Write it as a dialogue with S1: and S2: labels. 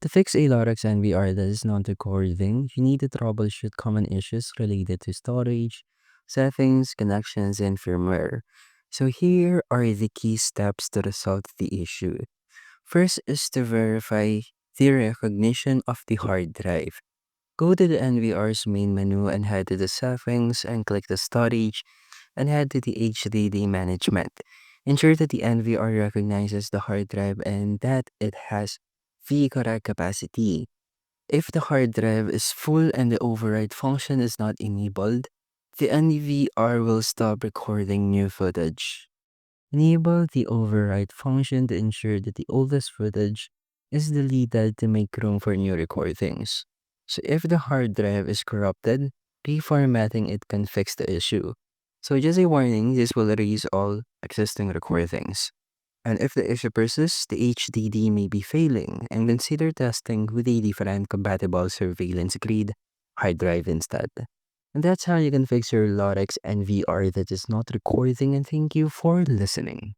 S1: To fix a Lorex NVR that is not recording, you need to troubleshoot common issues related to storage, settings, connections, and firmware. So here are the key steps to resolve the issue. First is to verify the recognition of the hard drive. Go to the NVR's main menu and head to the settings and click the storage and head to the HDD management. Ensure that the NVR recognizes the hard drive and that it has the correct capacity. If the hard drive is full and the override function is not enabled, the NVR will stop recording new footage. Enable the override function to ensure that the oldest footage is deleted to make room for new recordings. So if the hard drive is corrupted, reformatting it can fix the issue. So just a warning, this will erase all existing recordings. And if the issue persists, the HDD may be failing, and consider testing with a different compatible surveillance grade hard drive instead. And that's how you can fix your Lorex NVR that is not recording, and thank you for listening.